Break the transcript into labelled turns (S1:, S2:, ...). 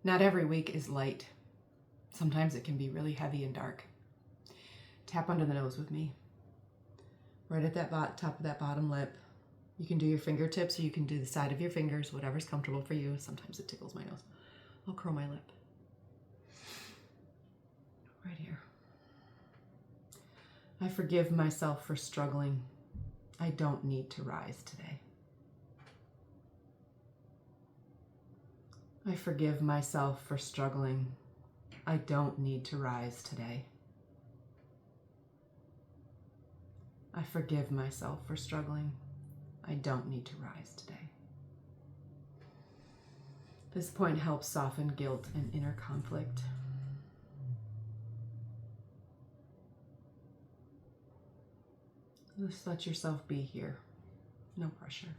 S1: Not every week is light. Sometimes it can be really heavy and dark. Tap under the nose with me. Right at that top of that bottom lip. You can do your fingertips or you can do the side of your fingers, whatever's comfortable for you. Sometimes it tickles my nose. I'll curl my lip. Right here. I forgive myself for struggling. I don't need to rise today. I forgive myself for struggling. I don't need to rise today. I forgive myself for struggling. I don't need to rise today. This point helps soften guilt and inner conflict. Just let yourself be here. No pressure.